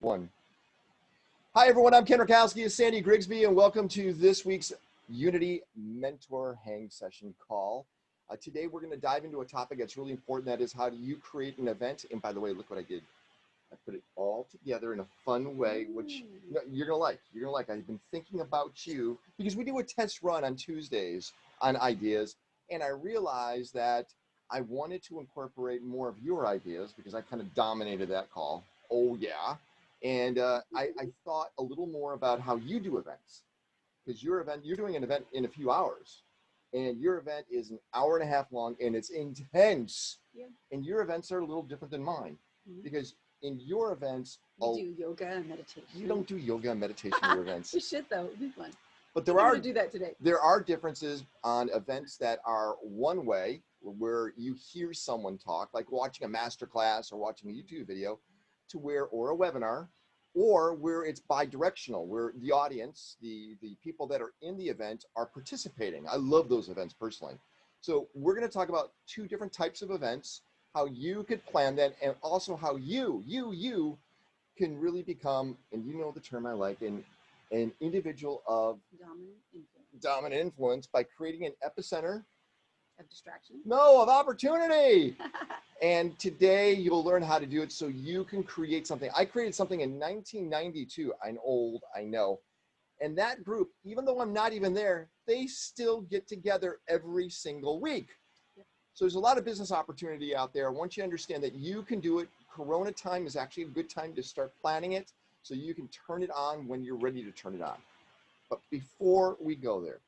One. Hi, everyone. I'm Ken Rakowski of Sandy Grigsby, and welcome to this week's Unity Mentor Hang Session call. Today, we're going to dive into a topic that's really important. That is, how do you create an event? And by the way, look what I did. I put it all together in a fun way, which you're going to like. You're going to like. I've been thinking about you because we do a test run on Tuesdays on ideas, and I realized that I wanted to incorporate more of your ideas because I kind of dominated that call. Oh, yeah. And I thought a little more about how you do events, because your event, you're doing an event in a few hours, and your event is an hour and a half long, and it's intense. Yeah. And your events are a little different than mine, because in your events, you do yoga and meditation. You don't do yoga and meditation in your events. You should though. It'd be fun. But I'm going to do that today. There are differences on events that are one way, where you hear someone talk, like watching a master class or watching a YouTube video, to where, or a webinar, or where it's bi-directional, where the audience, the people that are in the event are participating. I love those events personally. So we're going to talk about two different types of events, how you could plan that, and also how you can really become, and you know the term I like, an individual of dominant influence by creating an epicenter of distraction? No, of opportunity. And today you'll learn how to do it so you can create something. I created something in 1992. I'm old, I know. And that group, even though I'm not even there, they still get together every single week. Yep. So there's a lot of business opportunity out there. Once you understand that you can do it, Corona time is actually a good time to start planning it so you can turn it on when you're ready to turn it on. But before we go there,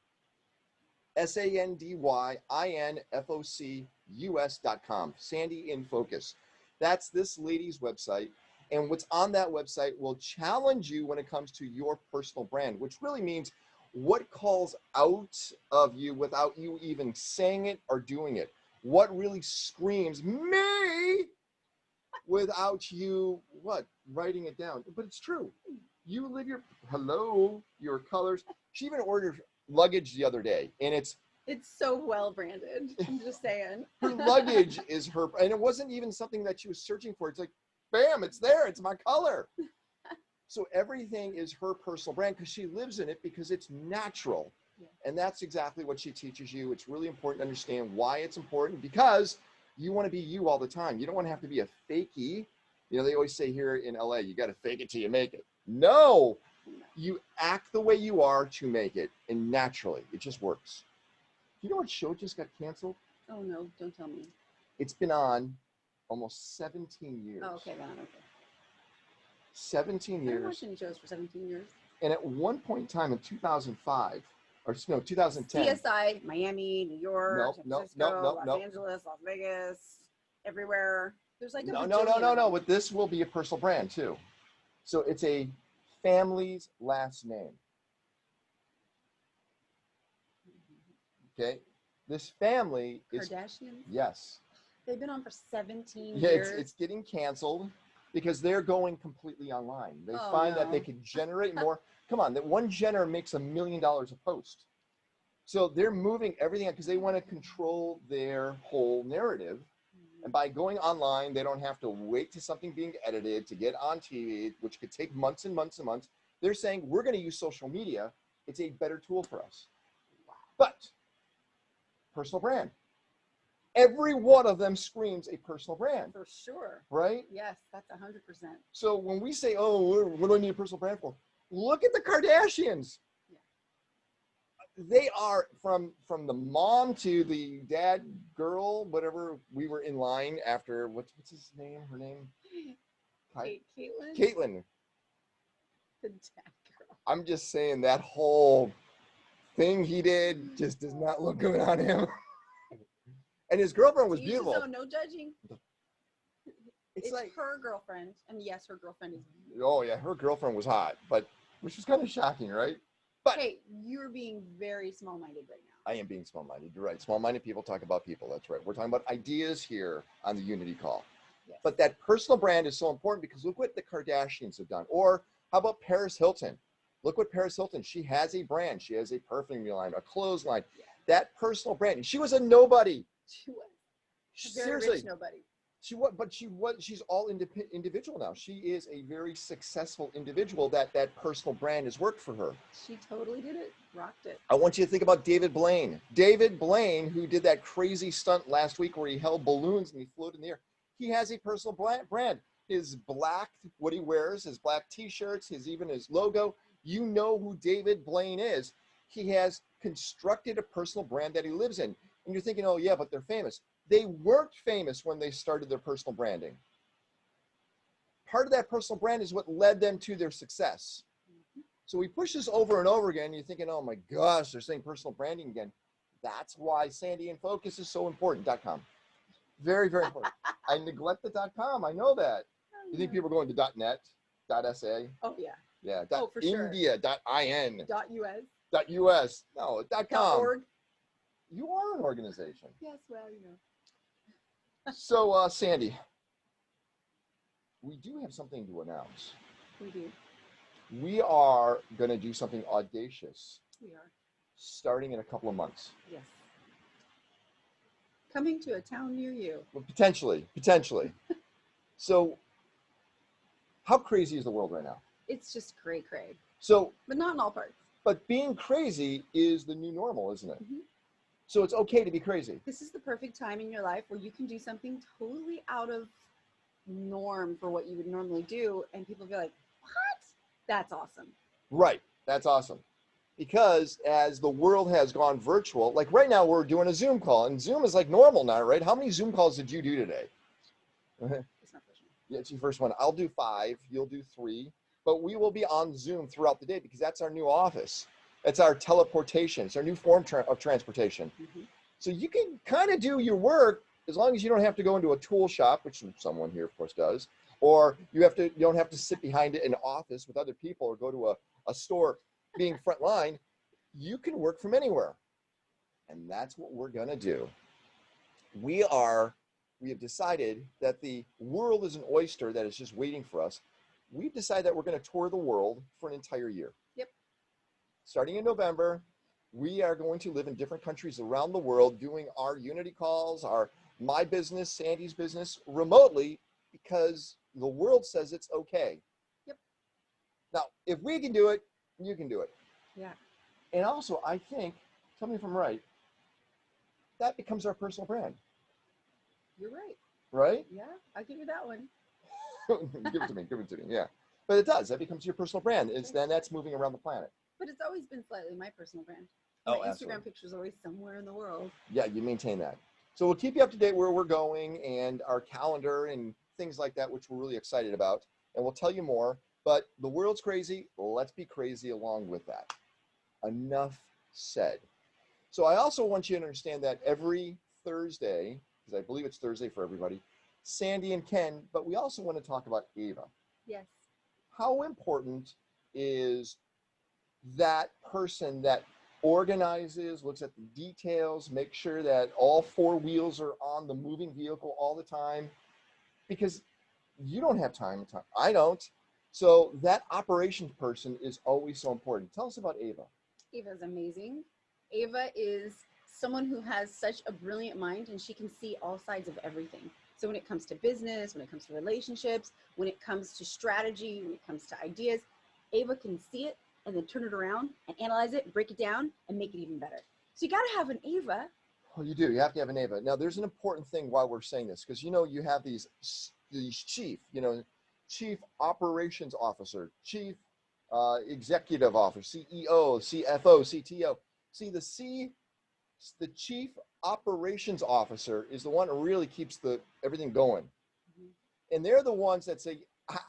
SandyInfocus.com, Sandy in Focus. That's this lady's website. And what's on that website will challenge you when it comes to your personal brand, which really means what calls out of you without you even saying it or doing it. What really screams me without you, writing it down. But it's true. You live your colors. She even ordered luggage the other day, and it's so well branded. I'm just saying. Her luggage is her, and it wasn't even something that she was searching for. It's like, bam, it's there. It's my color. So everything is her personal brand because she lives in it, because it's natural. Yeah. And that's exactly what she teaches you. It's really important to understand why it's important, because you want to be you all the time. You don't want to have to be a fakie. You know, they always say here in LA, you got to fake it till you make it. No. You act the way you are to make it, and naturally, it just works. You know what show just got canceled? Oh no, don't tell me. It's been on almost 17 years. Oh, okay, okay. 17 years. I've been watching shows for 17 years. And at one point in time in 2005, or no, 2010. CSI, Miami, New York, San Francisco, Los Angeles, Las Vegas, everywhere. There's like no. But this will be a personal brand too. So it's a family's last name. Okay, this family is Kardashians. Yes. They've been on for 17 years. Yeah, it's getting canceled because they're going completely online. They find that they can generate more. Come on, that one Jenner makes $1 million a post. So they're moving everything because they want to control their whole narrative. And by going online, they don't have to wait to something being edited to get on TV, which could take months and months and months. They're saying, we're going to use social media. It's a better tool for us. But personal brand. Every one of them screams a personal brand. For sure. Right? Yes, that's 100%. So when we say, oh, what do I need a personal brand for? Look at the Kardashians. Yeah. They are from the mom to the dad girl, whatever. We were in line after, what's his name? Her name? Caitlyn. Caitlyn. The dad girl. I'm just saying that whole thing he did just does not look good on him. And his girlfriend was beautiful. So no judging. It's like her girlfriend, and yes, her girlfriend is beautiful. Oh yeah, her girlfriend was hot, which was kind of shocking, right? But hey, you're being very small-minded right now. I am being small-minded. You're right. Small-minded people talk about people. That's right. We're talking about ideas here on the Unity call. Yes. But that personal brand is so important because look what the Kardashians have done. Or how about Paris Hilton? Look what Paris Hilton. She has a brand. She has a perfume line, a clothes line. Yeah. That personal brand. She was a nobody. She was. Seriously. Rich nobody. She's all individual now. She is a very successful individual that personal brand has worked for her. She totally did it, rocked it. I want you to think about David Blaine. David Blaine, who did that crazy stunt last week where he held balloons and he floated in the air. He has a personal brand. His black, what he wears, his black t-shirts, even his logo, you know who David Blaine is. He has constructed a personal brand that he lives in. And you're thinking, oh yeah, but they're famous. They weren't famous when they started their personal branding. Part of that personal brand is what led them to their success. So we push this over and over again. You're thinking, oh my gosh, they're saying personal branding again. That's why Sandy in Focus is so important. .com. Very, very important. I neglect the .com. I know that. You think people are going to .net, .sa? Oh, yeah. Yeah. For India, sure. .in. .us. .us. No, .com. .org. You are an organization. Yes, well, you know. So, Sandy, we do have something to announce. We do. We are going to do something audacious. We are. Starting in a couple of months. Yes. Coming to a town near you. Well, potentially. So, how crazy is the world right now? It's just cray. So, but not in all parts. But being crazy is the new normal, isn't it? Mm-hmm. So it's okay to be crazy. This is the perfect time in your life where you can do something totally out of norm for what you would normally do. And people be like, what? That's awesome. Right. That's awesome. Because as the world has gone virtual, like right now we're doing a Zoom call and Zoom is like normal now, right? How many Zoom calls did you do today? It's my first one. Yeah, it's your first one. I'll do 5. You'll do 3. But we will be on Zoom throughout the day because that's our new office. It's our teleportation. It's our new form of transportation. Mm-hmm. So you can kind of do your work as long as you don't have to go into a tool shop, which someone here, of course, does, or you don't have to sit behind an office with other people or go to a store being front line. You can work from anywhere. And that's what we're going to do. We have decided that the world is an oyster that is just waiting for us. We've decided that we're going to tour the world for an entire year. Yep. Starting in November, we are going to live in different countries around the world doing our Unity calls, my business, Sandy's business, remotely because the world says it's okay. Yep. Now, if we can do it, you can do it. Yeah. And also, I think, tell me if I'm right, that becomes our personal brand. You're right. Right? Yeah, I'll give you that one. Give it to me, yeah. But it does, that becomes your personal brand. Then that's moving around the planet. But it's always been slightly my personal brand. My Instagram picture is always somewhere in the world. Yeah, you maintain that. So we'll keep you up to date where we're going and our calendar and things like that, which we're really excited about. And we'll tell you more. But the world's crazy. Let's be crazy along with that. Enough said. So I also want you to understand that every Thursday, because I believe it's Thursday for everybody, Sandy and Ken, but we also want to talk about Ava. Yes. How important is that person that organizes, looks at the details, makes sure that all 4 wheels are on the moving vehicle all the time? Because you don't have time. I don't. So that operations person is always so important. Tell us about Ava. Ava is amazing. Ava is someone who has such a brilliant mind and she can see all sides of everything. So when it comes to business, when it comes to relationships, when it comes to strategy, when it comes to ideas, Ava can see it and then turn it around and analyze it, break it down and make it even better. So you got to have an Ava. Oh, you do. You have to have an Ava. Now there's an important thing why we're saying this, because you have these chief operations officer, chief executive officer, CEO, CFO, CTO. See, the chief operations officer is the one that really keeps everything going. Mm-hmm. And they're the ones that say,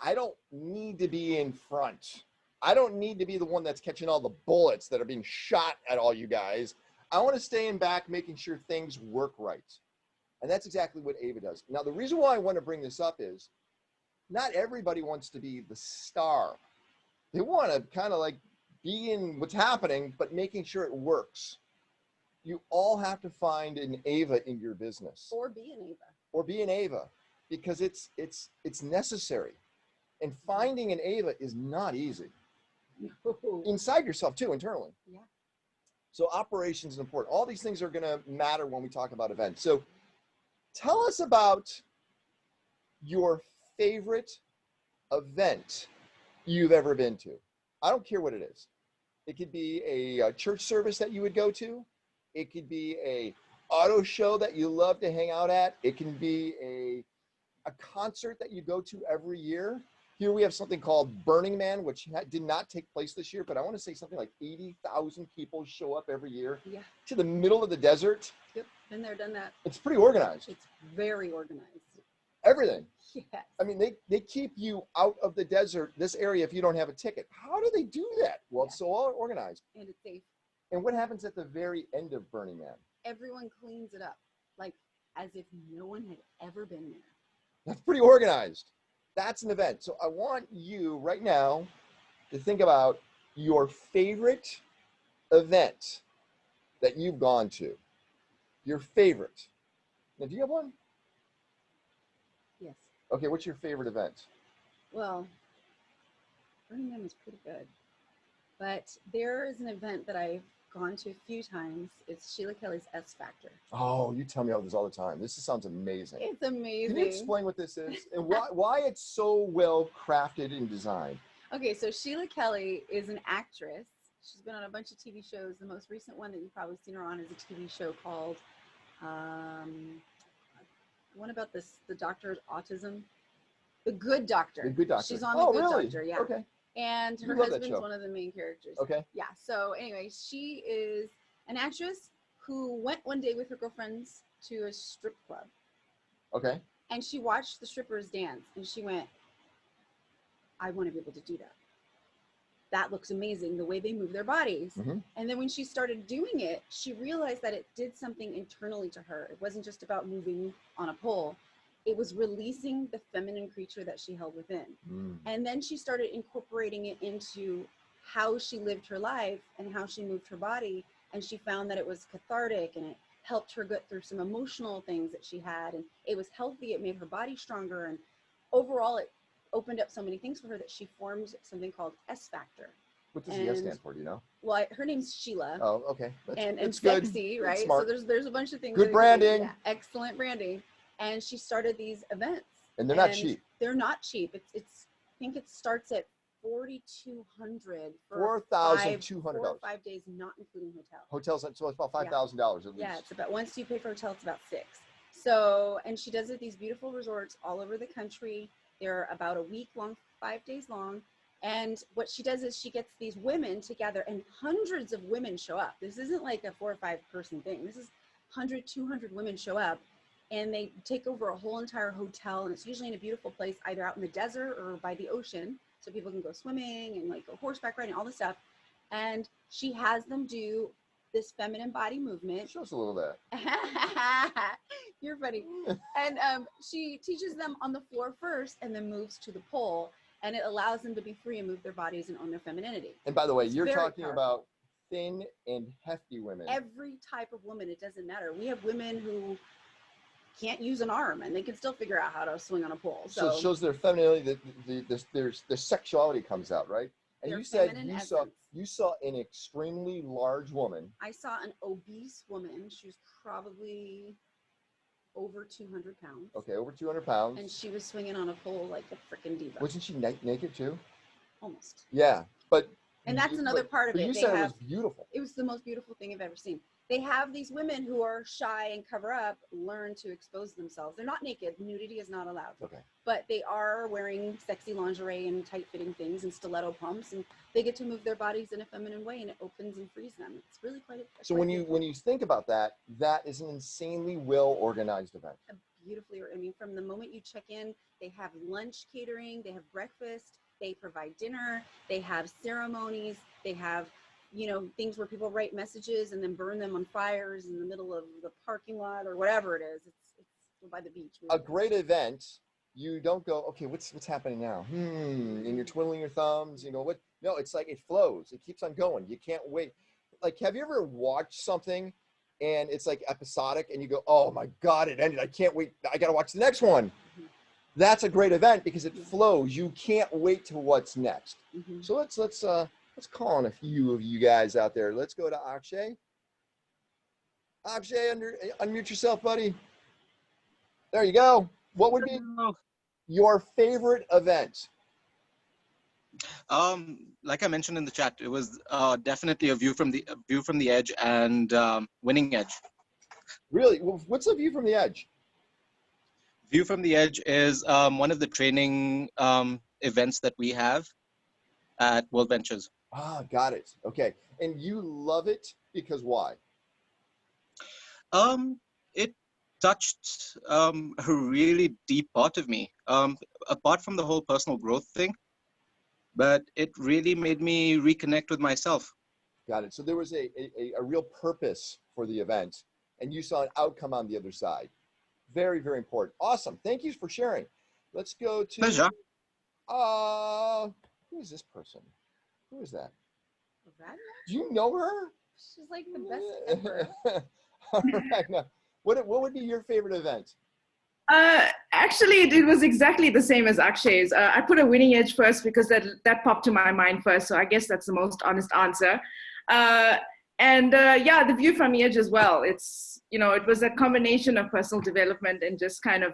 I don't need to be in front. I don't need to be the one that's catching all the bullets that are being shot at all you guys. I want to stay in back, making sure things work right. And that's exactly what Ava does. Now, the reason why I want to bring this up is not everybody wants to be the star. They want to kind of like be in what's happening, but making sure it works. You all have to find an Ava in your business. Or be an Ava. Or be an Ava, because it's necessary. And finding an Ava is not easy. No. Inside yourself too, internally. Yeah. So operations is important. All these things are going to matter when we talk about events. So tell us about your favorite event you've ever been to. I don't care what it is. It could be a church service that you would go to. It could be a auto show that you love to hang out at. It can be a concert that you go to every year. Here we have something called Burning Man, which did not take place this year, but I want to say something like 80,000 people show up every year to the middle of the desert. Yep, been there, done that. It's pretty organized. It's very organized. Everything. Yes. I mean, they keep you out of the desert, this area, if you don't have a ticket. How do they do that? Well, it's so all organized. And it's safe. And what happens at the very end of Burning Man? Everyone cleans it up, like as if no one had ever been there. That's pretty organized. That's an event. So I want you right now to think about your favorite event that you've gone to. Your favorite. Now, do you have one? Yes. Okay, what's your favorite event? Well, Burning Man was pretty good. But there is an event that I've gone to a few times. It's Sheila Kelly's S Factor. Oh, you tell me about this all the time. This sounds amazing. It's amazing. Can you explain what this is and why it's so well crafted and designed? Okay, so Sheila Kelly is an actress. She's been on a bunch of TV shows. The most recent one that you've probably seen her on is a TV show called one about the doctor's autism. The Good Doctor. The Good Doctor. She's on The Good really? Doctor, yeah. Okay. And her husband's one of the main characters. Okay. Yeah. So anyway, she is an actress who went one day with her girlfriends to a strip club. Okay. And she watched the strippers dance and she went, I want to be able to do that. That looks amazing, the way they move their bodies. Mm-hmm. And then when she started doing it, she realized that it did something internally to her. It wasn't just about moving on a pole. It was releasing the feminine creature that she held within. Mm. And then she started incorporating it into how she lived her life and how she moved her body. And she found that it was cathartic and it helped her get through some emotional things that she had. And it was healthy. It made her body stronger. And overall, it opened up so many things for her that she formed something called S Factor. What does the S stand for, do you know? Well, her name's Sheila. Oh, okay. And good. sexy, right? It's smart. So there's a bunch of things. Good branding. Yeah, excellent branding. And she started these events. And they're not cheap. They're not cheap. It's I think it starts at $4,200 for $4,200. 4 or 5 days, not including hotel. Hotels, so it's about $5,000 at least. Yeah, it's about, once you pay for hotel, it's about $6,000. So, and she does it at these beautiful resorts all over the country. They're about a week long, 5 days long. And what she does is she gets these women together, and hundreds of women show up. This isn't like a 4 or 5 person thing. This is 100, 200 women show up, and they take over a whole entire hotel. And it's usually in a beautiful place, either out in the desert or by the ocean. So people can go swimming and like go horseback riding, all this stuff. And she has them do this feminine body movement. Show us a little of that. You're funny. And she teaches them on the floor first and then moves to the pole. And it allows them to be free and move their bodies and own their femininity. And by the way, you're talking powerful. about thin and hefty women. Every type of woman, it doesn't matter. We have women who can't use an arm and they can still figure out how to swing on a pole. So it shows their femininity, their sexuality comes out, right? And you said you saw an extremely large woman. I saw an obese woman. She was probably over 200 pounds. Okay, over 200 pounds. And she was swinging on a pole like a freaking diva. Wasn't she naked too? Almost. Yeah, but. And that's another part of it. You said it was beautiful. It was the most beautiful thing I've ever seen. They have these women who are shy and cover up, learn to expose themselves. They're not naked. Nudity is not allowed. Okay. But they are wearing sexy lingerie and tight-fitting things and stiletto pumps, and they get to move their bodies in a feminine way, and it opens and frees them. It's really quite. So when you think about that, that is an insanely well-organized event. Beautifully, I mean, from the moment you check in, they have lunch catering, they have breakfast, they provide dinner, they have ceremonies, they have, you know, things where people write messages and then burn them on fires in the middle of the parking lot or whatever it is. It's by the beach. A great event. You don't go, okay, what's happening now? And you're twiddling your thumbs. You know what? No, it's like it flows. It keeps on going. You can't wait. Like, have you ever watched something and it's like episodic and you go, oh my God, it ended. I can't wait. I got to watch the next one. Mm-hmm. That's a great event because it flows. You can't wait to what's next. Mm-hmm. So let's call on a few of you guys out there. Let's go to Akshay. Akshay, unmute yourself, buddy. There you go. What would be Your favorite event? Like I mentioned in the chat, it was definitely a view from the edge and winning edge. Really? What's a view from the edge? View from the edge is one of the training events that we have at World Ventures. Ah, got it. Okay. And you love it because why? It touched a really deep part of me, apart from the whole personal growth thing, but it really made me reconnect with myself. Got it. So there was a real purpose for the event, and you saw an outcome on the other side. Very, very important. Awesome. Thank you for sharing. Let's go to, Pleasure. who is this person? Who is that? Radna? Do you know her? She's like the best ever. All right. Now, what would be your favorite event? Actually, it was exactly the same as Akshay's. I put a winning edge first because that popped to my mind first. So I guess that's the most honest answer. Yeah, the view from the edge as well. It's, it was a combination of personal development and just kind of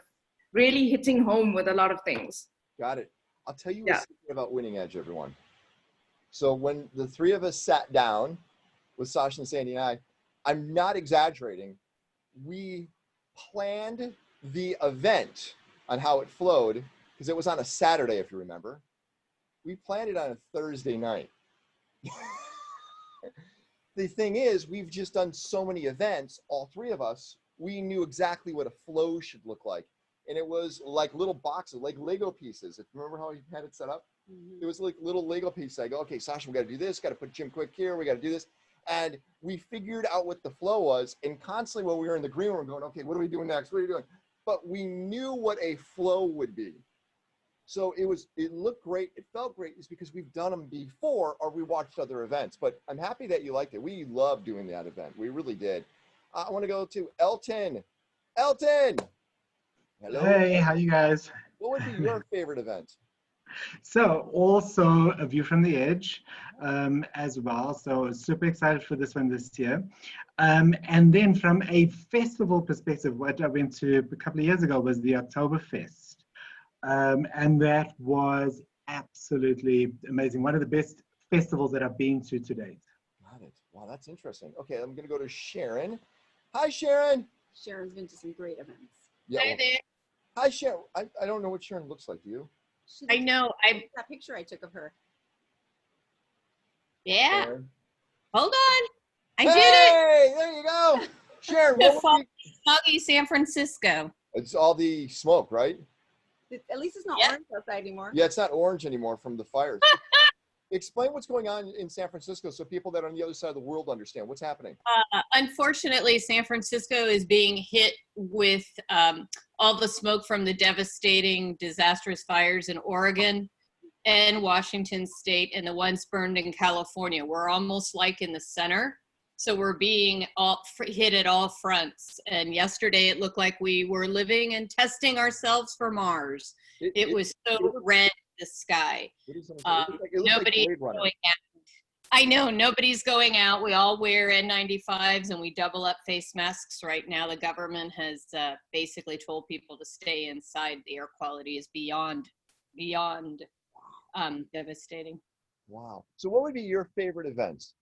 really hitting home with a lot of things. Got it. I'll tell you a secret about winning edge, everyone. So when the three of us sat down with Sasha and Sandy and I'm not exaggerating. We planned the event on how it flowed because it was on a Saturday, if you remember. We planned it on a Thursday night. The thing is, we've just done so many events, all three of us, we knew exactly what a flow should look like. And it was like little boxes, like Lego pieces. If you remember how you had it set up, it was like little Lego pieces. I go, okay, Sasha, we got to do this, got to put Jim Quick here, we got to do this. And we figured out what the flow was. And constantly when we were in the green room going, okay, what are we doing next? What are you doing? But we knew what a flow would be. So it looked great. It felt great. It's because we've done them before or we watched other events. But I'm happy that you liked it. We loved doing that event. We really did. I want to go to Elton. Elton. Hello. Hey, how you guys? What would be your favorite event? So also a view from the edge as well. So super excited for this one this year. And then from a festival perspective, what I went to a couple of years ago was the Oktoberfest. And that was absolutely amazing. One of the best festivals that I've been to date. Got it. Wow, that's interesting. Okay, I'm going to go to Sharon. Hi, Sharon. Sharon's been to some great events. Yeah, Hi there. Hi, Sharon. I don't know what Sharon looks like. Do you? I know. That picture I took of her. Yeah. Sharon? Hold on. I did it. Hey, there you go. Sharon, The what would foggy San Francisco. it's all the smoke, right? At least it's not Yeah. orange outside anymore. Yeah, it's not orange anymore from the fires. Explain what's going on in San Francisco so people that are on the other side of the world understand what's happening. Unfortunately, San Francisco is being hit with all the smoke from the devastating, disastrous fires in Oregon and Washington State and the ones burned in California. We're almost like in the center. So we're being hit at all fronts. And yesterday it looked like we were living and testing ourselves for Mars. It was so red in the sky. It looks Nobody's Blade Runner. going out. I know nobody's going out. We all wear N95s and we double up face masks right now. The government has basically told people to stay inside. The air quality is beyond devastating. Wow. So what would be your favorite events?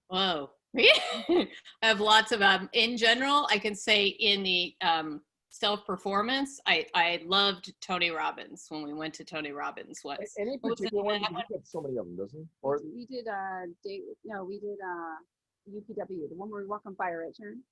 Whoa. I have lots of in general, I can say in the self-performance, I loved Tony Robbins when we went to Tony Robbins. Any particular one? He have so many of them, doesn't he? Or We did UPW, the one where we walk on fire, right, Sharon?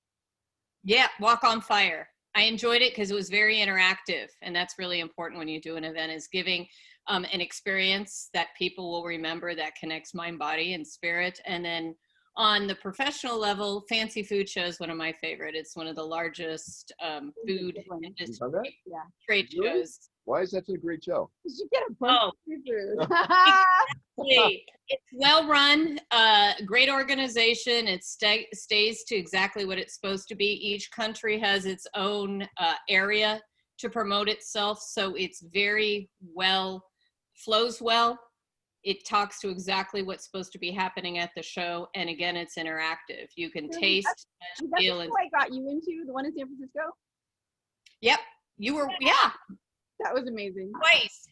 Yeah, Walk on Fire. I enjoyed it because it was very interactive, and that's really important when you do an event, is giving an experience that people will remember that connects mind, body, and spirit. And then on the professional level, Fancy Food Show is one of my favorite. It's one of the largest food industry Yeah. trade Really? shows. why is that such a great show? Did you get a bunch Oh. of free food? Exactly. It's well run, great organization. It stays to exactly what it's supposed to be. Each country has its own area to promote itself, so it's very well, flows well. It talks to exactly what's supposed to be happening at the show, and again, it's interactive. You can Really? taste, Is that feel, the and show I got you into, the one in San Francisco? yep, you were, yeah. That was amazing. Twice.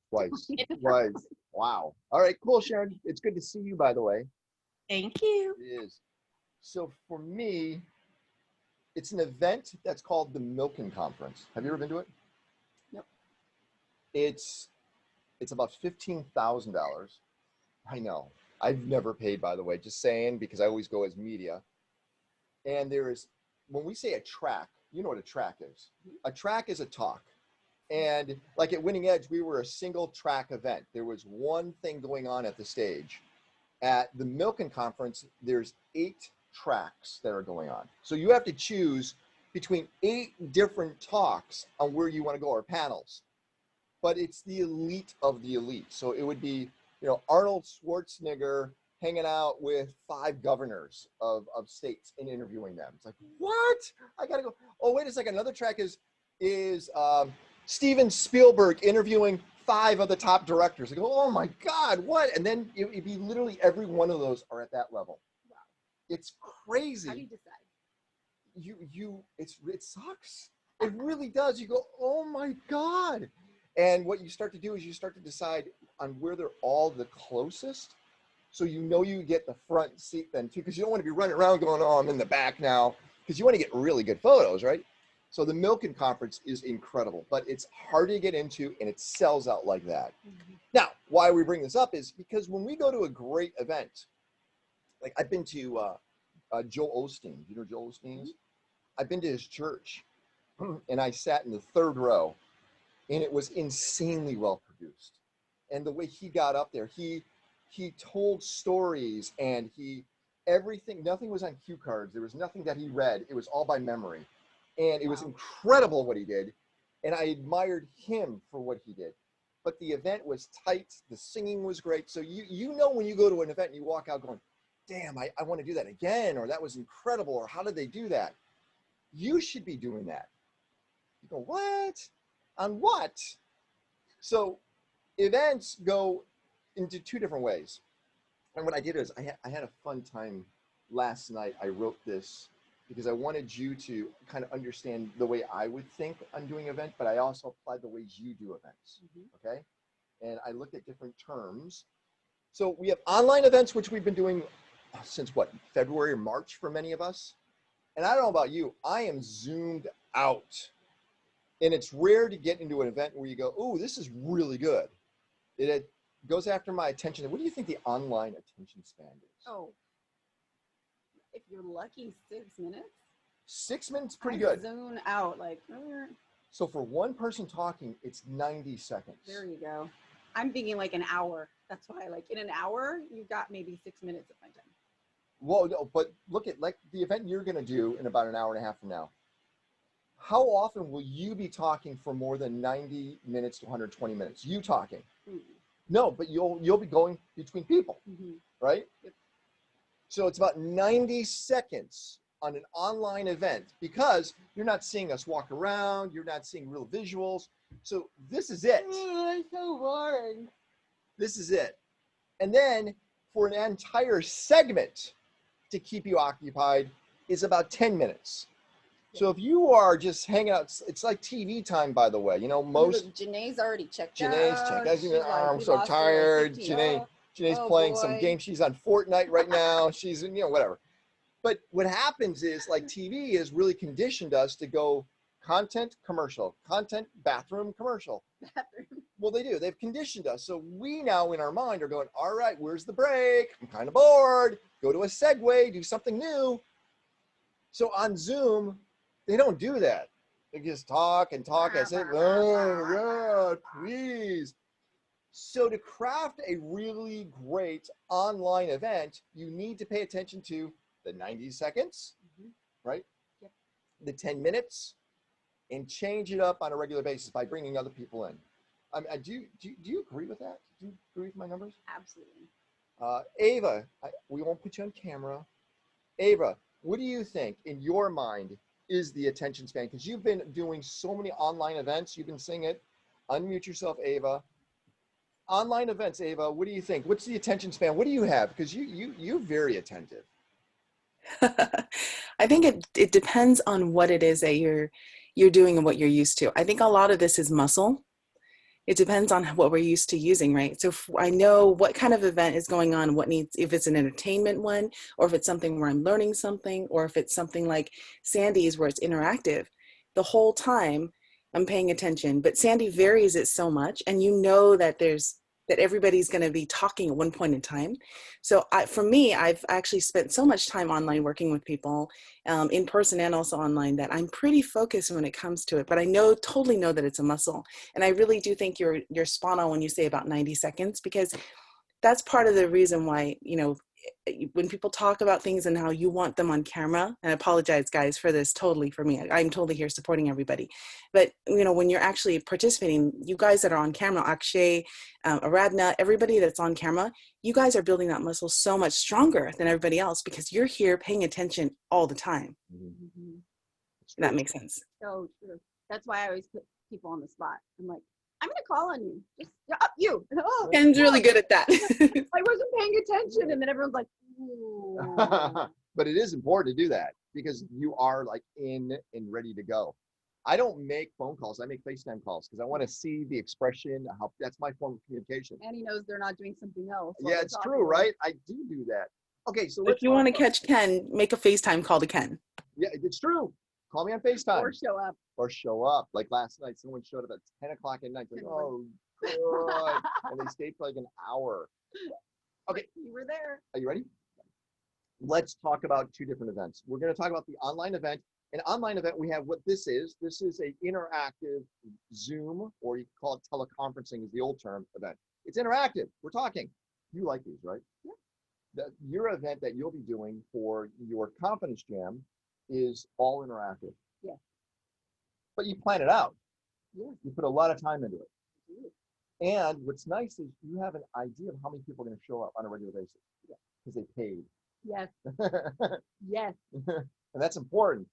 Twice. Twice. Wow. All right, cool, Sharon. It's good to see you, by the way. Thank you. It is. So for me, it's an event that's called the Milken Conference. Have you ever been to it? Nope. It's about $15,000. I know. I've never paid, by the way, just saying, because I always go as media. And there is, when we say a track, you know what a track is. A track is a talk. And like at Winning Edge, we were a single track event. There was one thing going on at the stage. At the Milken Conference, there's 8 tracks that are going on. So you have to choose between 8 different talks on where you want to go, or panels. But it's the elite of the elite. So it would be, you know, Arnold Schwarzenegger hanging out with 5 governors of states and interviewing them. It's like, what? I gotta go. Oh, wait a second. Another track is Steven Spielberg interviewing 5 of the top directors. I go, oh my God, what? And then it'd be literally every one of those are at that level. Wow. It's crazy. How do you decide? It sucks. It really does. You go, oh my God. And what you start to do is you start to decide on where they're all the closest. So you know you get the front seat then too, because you don't want to be running around going, oh, I'm in the back now, because you want to get really good photos, right? So the Milken Conference is incredible, but it's hard to get into and it sells out like that. Mm-hmm. Now, why we bring this up is because when we go to a great event, like I've been to Joel Osteen. You know who Joel Osteen is? I've been to his church and I sat in the 3rd row and it was insanely well produced. And the way he got up there, he told stories and nothing was on cue cards. There was nothing that he read. It was all by memory. And it was incredible what he did. And I admired him for what he did. But the event was tight. The singing was great. So you know when you go to an event and you walk out going, damn, I want to do that again, or that was incredible, or how did they do that? You should be doing that. You go, what? On what? So events go into 2 different ways. And what I did is I had a fun time last night. I wrote this because I wanted you to kind of understand the way I would think on doing an event, but I also applied the ways you do events, okay? And I looked at different terms. So we have online events, which we've been doing since what, February or March for many of us. And I don't know about you, I am zoomed out. And it's rare to get into an event where you go, oh, this is really good. It goes after my attention. What do you think the online attention span is? Oh, if you're lucky, 6 minutes. 6 minutes, pretty I good. Zone out like. So for one person talking, it's 90 seconds. There you go. I'm thinking like an hour. That's why, like in an hour, you've got maybe 6 minutes of my time. Well, no, but look at like the event you're going to do in about an hour and a half from now. How often will you be talking for more than 90 minutes to 120 minutes? You talking? No, but you'll be going between people, right? Yep. So it's about 90 seconds on an online event because you're not seeing us walk around. You're not seeing real visuals. So this is it. It's so boring. This is it. And then for an entire segment to keep you occupied is about 10 minutes. So if you are just hanging out, it's like TV time, by the way. You know, most. Janae's already checked out. Janae's checked out. She's like, I'm we so lost her, like, tired. 15. Janae's Oh, playing boy. some game. She's on Fortnite right now. She's, whatever. But what happens is like TV has really conditioned us to go content, commercial, content, bathroom, commercial. Well, they do. They've conditioned us. So we now in our mind are going, all right, where's the break? I'm kind of bored. Go to a segue, do something new. So on Zoom, they don't do that. They just talk and talk. I said, oh, God, please. So to craft a really great online event, you need to pay attention to the 90 seconds, right? Yep. The 10 minutes, and change it up on a regular basis by bringing other people in. Do you agree with that? Do you agree with my numbers? Absolutely. Ava, we won't put you on camera. Ava, what do you think in your mind is the attention span? Because you've been doing so many online events. You've been saying it. Unmute yourself, Ava. Online events, Ava, what do you think? What's the attention span? What do you have? Because you're very attentive. I think it depends on what it is that you're you're doing and what you're used to. I think a lot of this is muscle. It depends on what we're used to using, right? So if I know what kind of event is going on, what needs, if it's an entertainment one, or if it's something where I'm learning something, or if it's something like Sandy's where it's interactive, the whole time I'm paying attention. But Sandy varies it so much, and you know that that everybody's going to be talking at one point in time. So for me, I've actually spent so much time online working with people in person and also online that I'm pretty focused when it comes to it, but I totally know that it's a muscle. And I really do think you're spot on when you say about 90 seconds, because that's part of the reason why, when people talk about things and how you want them on camera, and I apologize guys for this, totally for me, I'm totally here supporting everybody. But when you're actually participating, you guys that are on camera, Akshay, Aradna, everybody that's on camera, you guys are building that muscle so much stronger than everybody else because you're here paying attention all the time. Mm-hmm. That makes sense. So true. That's why I always put people on the spot. I'm like, I'm going to call on you. Just you. Oh, Ken's really good at that. I wasn't paying attention. And then everyone's like, ooh. But it is important to do that because you are like in and ready to go. I don't make phone calls. I make FaceTime calls because I want to see the expression. That's my form of communication. And he knows they're not doing something else. Yeah, it's true, right? I do that. Okay, so if you want to catch Ken, make a FaceTime call to Ken. Yeah, it's true. Call me on FaceTime. Or show up. Or show up. Like last night, someone showed up at 10 o'clock at night. Like, oh, good. And they stayed for like an hour. Okay. You were there. Are you ready? Let's talk about two different events. We're going to talk about the online event. An online event, we have what this is. This is an interactive Zoom, or you can call it teleconferencing is the old term event. It's interactive. We're talking. You like these, right? Yeah. Your event that you'll be doing for your Confidence Jam is all interactive. Yeah. But you plan it out. Yeah. You put a lot of time into it. Yeah. And what's nice is you have an idea of how many people are going to show up on a regular basis. Yeah. Because they paid. Yes. Yes. And that's important.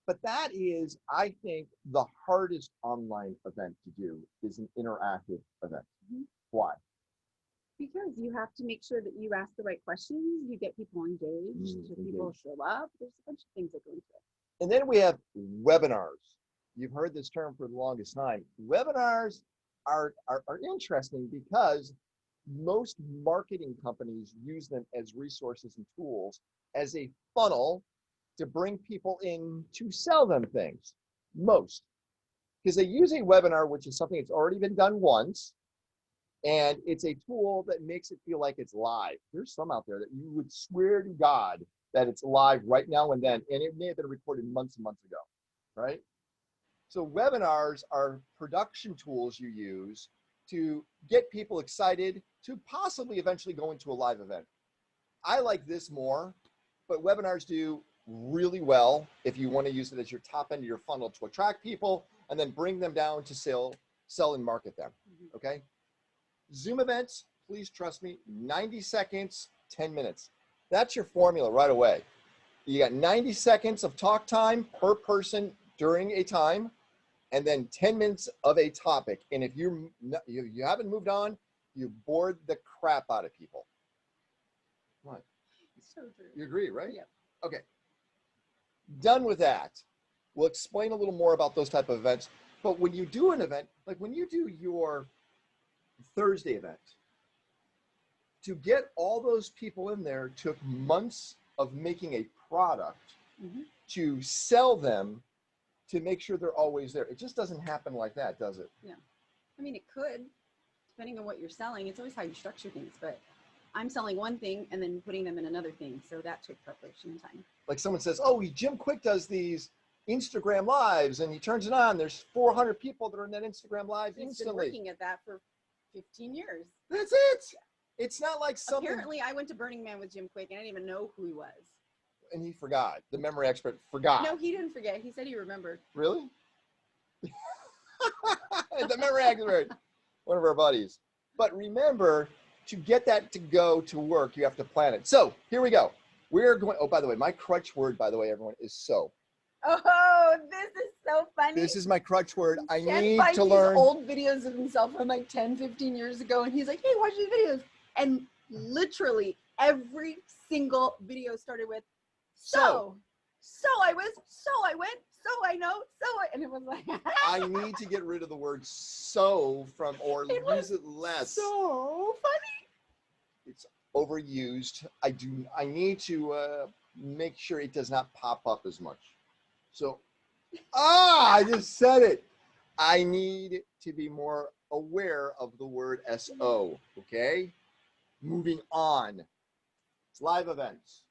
But that is, I think, the hardest online event to do is an interactive event. Mm-hmm. Why? Because you have to make sure that you ask the right questions, you get people engaged, people show up. There's a bunch of things that go into it. And then we have webinars. You've heard this term for the longest time. Webinars are interesting because most marketing companies use them as resources and tools as a funnel to bring people in to sell them things. Most. Because they use a webinar, which is something that's already been done once, and it's a tool that makes it feel like it's live. There's some out there that you would swear to God that it's live right now and then, and it may have been recorded months and months ago, right? So webinars are production tools you use to get people excited to possibly eventually go into a live event. I like this more, but webinars do really well if you want to use it as your top end of your funnel to attract people and then bring them down to sell and market them, okay? Zoom events, please trust me, 90 seconds, 10 minutes. That's your formula right away. You got 90 seconds of talk time per person during a time, and then 10 minutes of a topic. And if you haven't moved on, you bored the crap out of people. Right. So true. You agree, right? Yep. Okay. Done with that. We'll explain a little more about those type of events. But when you do an event, like when you do your Thursday event, to get all those people in there took months of making a product to sell them, to make sure they're always there. It just doesn't happen like that, does it? Yeah. I mean, it could, depending on what you're selling. It's always how you structure things, but I'm selling one thing and then putting them in another thing. So that took preparation and time. Like someone says, oh, Jim Quick does these Instagram lives and he turns it on. There's 400 people that are in that Instagram live instantly. He's been working at that for 15 years. That's it. It's not like something. Apparently, I went to Burning Man with Jim Quick and I didn't even know who he was. And he forgot. The memory expert forgot. No, he didn't forget. He said he remembered. Really? The memory expert, one of our buddies. But remember, to get that to go to work, you have to plan it. So here we go. We're going, oh, by the way, my crutch word, by the way, everyone, is so. Oh, this is so funny. This is my crutch word. I Ken need finds to these learn. old videos of himself from like 10, 15 years ago. And he's like, hey, watch these videos. And literally every single video started with, so. so I was, so I went, so I know, and it was like, I need to get rid of the word so from, or use it less. so funny. It's overused. I need to make sure it does not pop up as much. So, I just said it. I need to be more aware of the word SO, okay? Moving on. It's live events.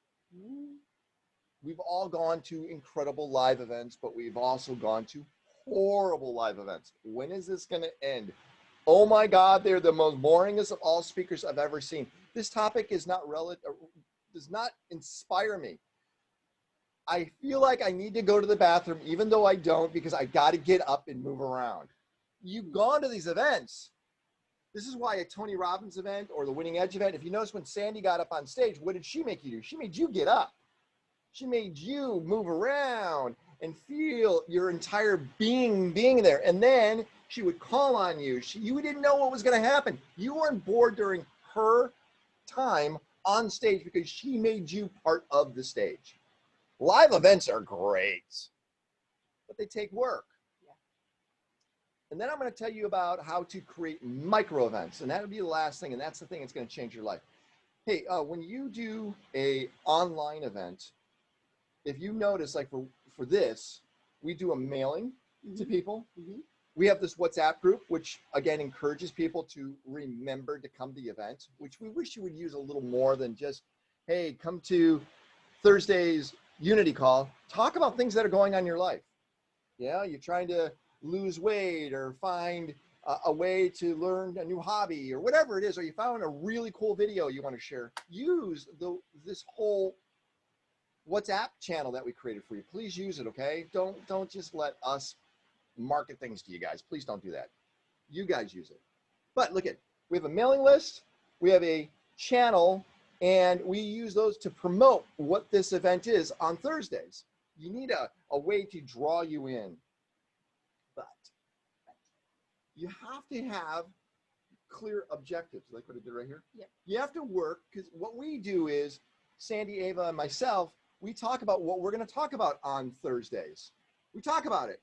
We've all gone to incredible live events, but we've also gone to horrible live events. When is this going to end? Oh my God, they're the most boringest of all speakers I've ever seen. This topic is not does not inspire me. I feel like I need to go to the bathroom, even though I don't, because I got to get up and move around. You've gone to these events. This is why a Tony Robbins event or the Winning Edge event, if you notice when Sandy got up on stage, what did she make you do? She made you get up. She made you move around and feel your entire being there. And then she would call on you. You didn't know what was going to happen. You weren't bored during her time on stage because she made you part of the stage. Live events are great, but they take work. Yeah. And then I'm going to tell you about how to create micro events. And that'll be the last thing. And that's the thing that's going to change your life. Hey, when you do a online event, if you notice, like for this, we do a mailing to people. We have this WhatsApp group, which again encourages people to remember to come to the event, which we wish you would use a little more than just, hey, come to Thursday's Unity call. Talk about things that are going on in your life. Yeah, you're trying to lose weight or find a way to learn a new hobby or whatever it is, or you found a really cool video you want to share. Use this whole WhatsApp channel that we created for you. Please use it, okay? Don't just let us market things to you guys. Please don't do that. You guys use it. But look at, we have a mailing list, we have a channel, and we use those to promote what this event is on Thursdays. You need a way to draw you in. But you have to have clear objectives, like what I did right here. Yep. You have to work, because what we do is, Sandy, Ava, and myself, we talk about what we're going to talk about on Thursdays. We talk about it.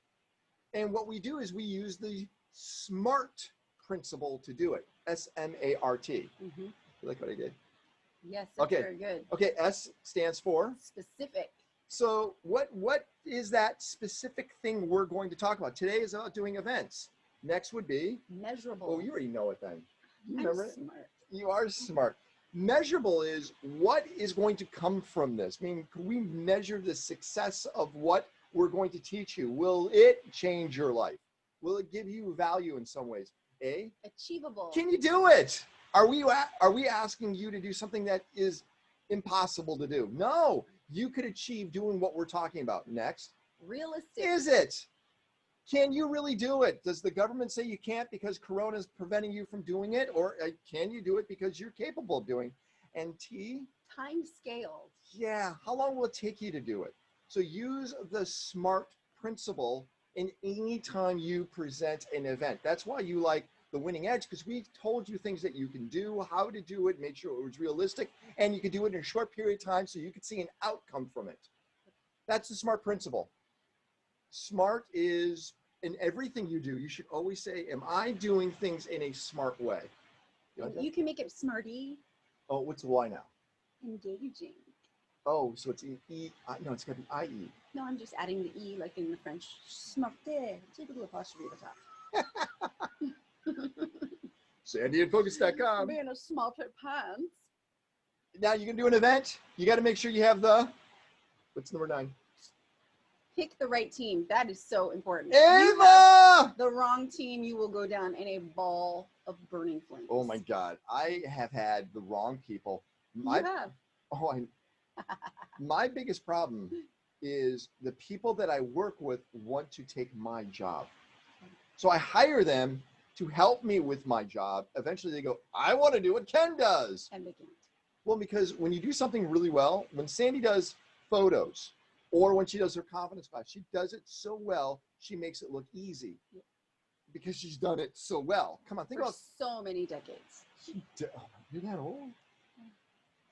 And what we do is we use the SMART principle to do it. S-M-A-R-T. You like what I did? Yes, that's Okay. very good. Okay, S stands for? Specific. So what is that specific thing we're going to talk about? Today is about doing events. Next would be? Measurable. Oh, you already know it then. You I'm remember it? smart. You are smart. Measurable is what is going to come from this. I mean, can we measure the success of what we're going to teach you? Will it change your life? Will it give you value in some ways? Achievable. Can you do it? Are we asking you to do something that is impossible to do? No, you could achieve doing what we're talking about. Next. Realistic. Is it? Can you really do it? Does the government say you can't because Corona is preventing you from doing it? Or can you do it because you're capable of doing it? And T? Time scaled. Yeah, how long will it take you to do it? So use the SMART principle in any time you present an event. That's why you like the Winning Edge, because we told you things that you can do, how to do it, make sure it was realistic, and you could do it in a short period of time so you could see an outcome from it. That's the SMART principle. SMART is in everything you do. You should always say, am I doing things in a smart way? You can make it smarty. Oh, what's the Y now? Engaging. Oh, so it's no, it's got to be I-E. No, I'm just adding the E like in the French. Smarte. Take a little apostrophe at the top. SandyandFocus.com. Being a smarter pants. Now you can do an event. You got to make sure you have what's number 9? Pick the right team. That is so important. Ava! The wrong team, you will go down in a ball of burning flames. Oh my God. I have had the wrong people. You have. My biggest problem is the people that I work with want to take my job. So I hire them to help me with my job. Eventually they go, I want to do what Ken does. And they can't. Well, because when you do something really well, when Sandy does photos or when she does her confidence class, she does it so well, she makes it look easy because she's done it so well. Come on, think For about so many decades. You're that old?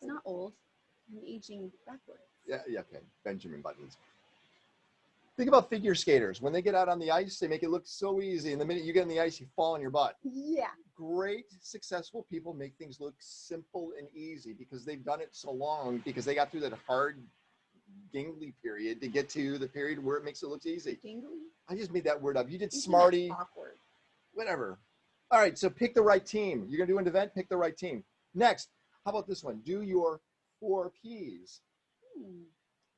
It's not old. I'm aging backwards. Yeah, okay. Benjamin Buttons. Think about figure skaters. When they get out on the ice, they make it look so easy. And the minute you get on the ice, you fall on your butt. Yeah. Great, successful people make things look simple and easy because they've done it so long, because they got through that hard, gingly period to get to the period where it makes it look easy. Gingly? I just made that word up. You did Isn't smarty, that awkward? whatever. All right, so pick the right team. You're gonna do an event, pick the right team. Next, how about this one? Do your 4 Ps.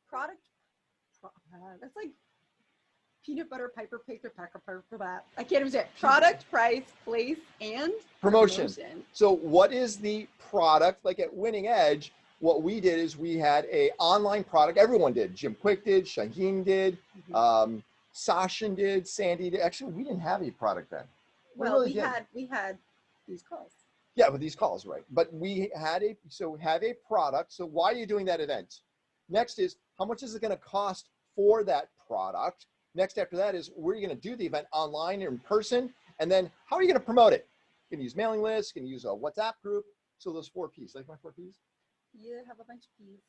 Product. That's like peanut butter, Piper, paper, packer, that. I can't even say it. Product, price, place, and Promotion. So what is the product? Like at Winning Edge, what we did is we had a online product. Everyone did. Jim Quick did. Shaheen did. Sashin did. Sandy did. Actually, we didn't have a product then. Well, we had these calls. Yeah, with these calls, right? But we had have a product. So why are you doing that event? Next is, how much is it going to cost for that product? Next after that is, where are you going to do the event, online or in person? And then how are you going to promote it? You can use mailing lists, you can use a WhatsApp group. So those 4 Ps, like my 4 Ps? You have a bunch of Ps.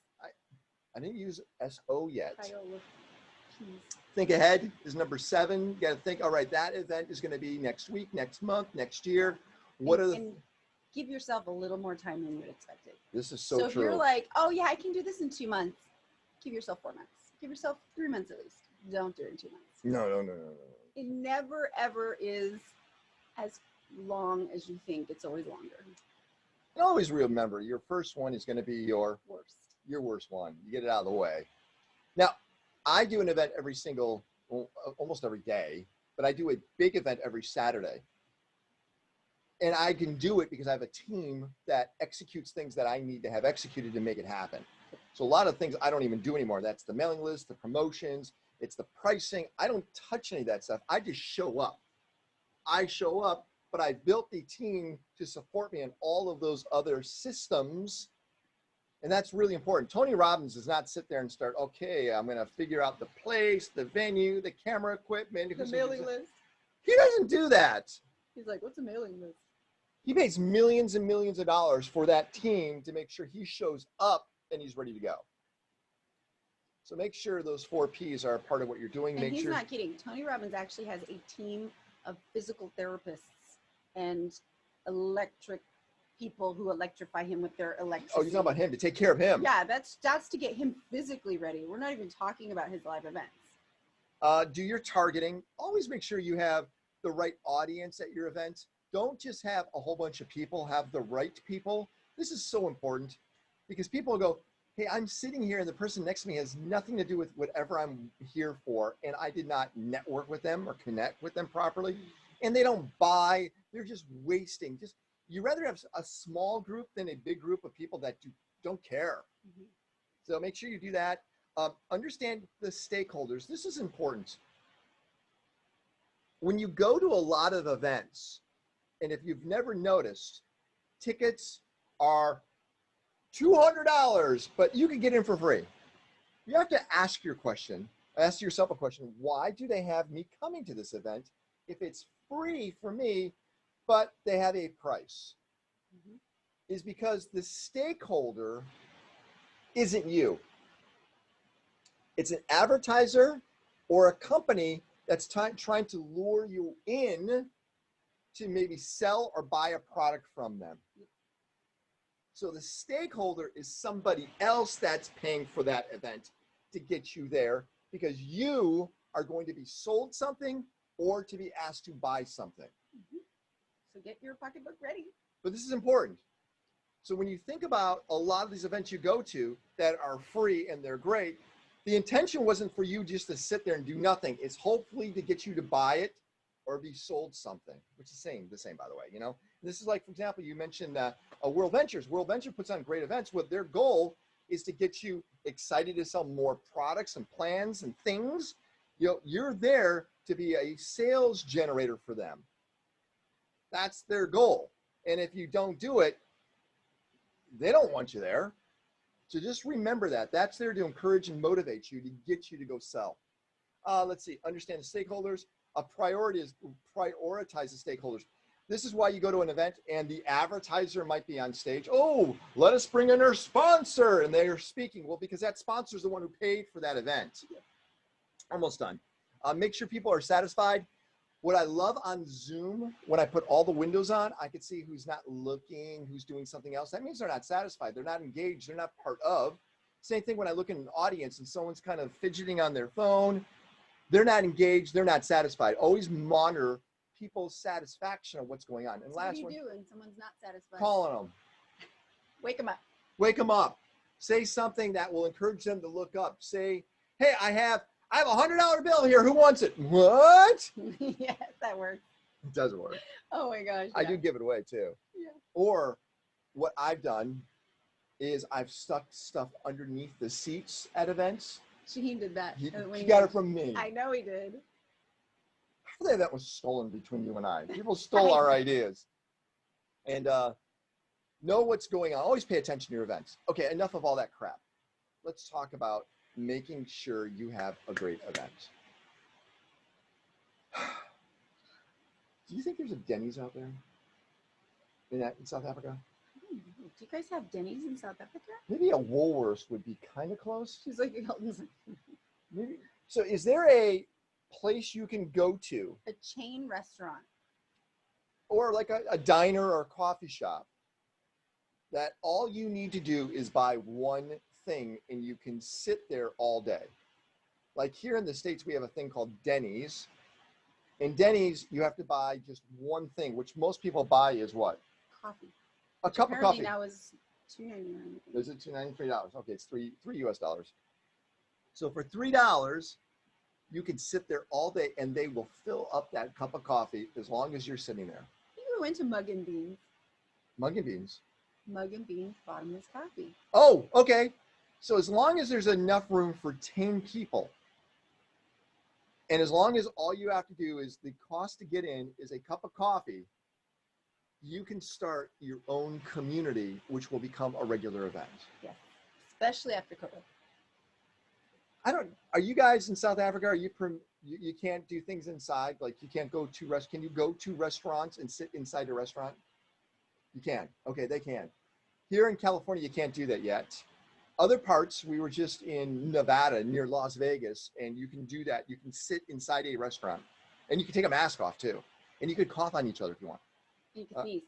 I didn't use SO yet. Title with Ps. Think ahead is number 7. You got to think, all right, that event is going to be next week, next month, next year. What are the... And give yourself a little more time than you would expected. This is so true. So if you're like, oh yeah, I can do this in 2 months, give yourself 4 months. Give yourself 3 months at least. Don't do it in 2 months. No. It never ever is as long as you think. It's always longer. Always remember, your first one is going to be your worst one. You get it out of the way. Now, I do an event almost every day, but I do a big event every Saturday. And I can do it because I have a team that executes things that I need to have executed to make it happen. So a lot of things I don't even do anymore. That's the mailing list, the promotions, it's the pricing. I don't touch any of that stuff. I just show up. I show up, but I built the team to support me in all of those other systems. And that's really important. Tony Robbins does not sit there and start, okay, I'm going to figure out the place, the venue, the camera equipment. The mailing list. He doesn't do that. He's like, what's a mailing list? He pays millions and millions of dollars for that team to make sure he shows up and he's ready to go. So make sure those 4 Ps are a part of what you're doing. And he's not kidding. Tony Robbins actually has a team of physical therapists and electric people who electrify him with their electricity. Oh, you're talking about him, to take care of him. Yeah, that's to get him physically ready. We're not even talking about his live events. Do your targeting. Always make sure you have the right audience at your event. Don't just have a whole bunch of people, have the right people. This is so important because people go, hey, I'm sitting here and the person next to me has nothing to do with whatever I'm here for, and I did not network with them or connect with them properly, and they don't buy. They're just wasting. You rather have a small group than a big group of people that don't care. Mm-hmm. So make sure you do that. Understand the stakeholders. This is important. When you go to a lot of events, and if you've never noticed, tickets are $200, but you can get in for free. You have to ask yourself a question. Why do they have me coming to this event if it's free for me, but they have a price? Mm-hmm. Is because the stakeholder isn't you. It's an advertiser or a company that's trying to lure you in to maybe sell or buy a product from them. So the stakeholder is somebody else that's paying for that event to get you there because you are going to be sold something or to be asked to buy something. Mm-hmm. So get your pocketbook ready. But this is important. So when you think about a lot of these events you go to that are free and they're great, the intention wasn't for you just to sit there and do nothing. It's hopefully to get you to buy it or be sold something, which is the same, by the way, you know? This is like, for example, you mentioned World Ventures. World Venture puts on great events. What their goal is to get you excited to sell more products and plans and things. You know, you're there to be a sales generator for them. That's their goal. And if you don't do it, they don't want you there. So just remember that. That's there to encourage and motivate you, to get you to go sell. Let's see, understand the stakeholders. A priority is prioritize the stakeholders. This is why you go to an event and the advertiser might be on stage. Oh, let us bring in our sponsor. And they're speaking. Well, because that sponsor is the one who paid for that event. Almost done. Make sure people are satisfied. What I love on Zoom, when I put all the windows on, I can see who's not looking, who's doing something else. That means they're not satisfied. They're not engaged. They're not part of. Same thing when I look in an audience and someone's kind of fidgeting on their phone. They're not engaged. They're not satisfied. Always monitor people's satisfaction of what's going on. And So last what do you one, do when someone's not satisfied? calling them. Wake them up. Wake them up. Say something that will encourage them to look up. Say, hey, I have a $100 bill here. Who wants it? What? Yes, that works. It doesn't work. Oh my gosh. I do give it away too. Yeah. Or what I've done is I've stuck stuff underneath the seats at events. Shaheen did that. He when got it from me. I know he did. I think that was stolen between you and I. People stole our ideas. And know what's going on. Always pay attention to your events. Okay, enough of all that crap. Let's talk about making sure you have a great event. Do you think there's a Denny's out there in South Africa? Do you guys have Denny's in South Africa? Maybe a Woolworths would be kind of close. She's like, Hilton's Maybe. So is there a place you can go to, a chain restaurant, or like a diner or a coffee shop, that all you need to do is buy one thing and you can sit there all day? Like here in the States, we have a thing called Denny's. In Denny's, you have to buy just one thing, which most people buy is what? coffee. A cup of coffee. Apparently now is $2.99. Is it $2.93? Okay, it's three US dollars. So for $3, you can sit there all day and they will fill up that cup of coffee as long as you're sitting there. You went to Mug and Beans. Mug and Beans. Mug and Beans bottomless coffee. Oh, okay. So as long as there's enough room for 10 people, and as long as all you have to do is the cost to get in is a cup of coffee, you can start your own community, which will become a regular event. Yes, especially after COVID. Are you guys in South Africa? Are you can't do things inside? Like you can't go to can you go to restaurants and sit inside a restaurant? You can. Okay, they can. Here in California, you can't do that yet. Other parts, we were just in Nevada near Las Vegas, and you can do that. You can sit inside a restaurant, and you can take a mask off too, and you could cough on each other if you want. You can sneeze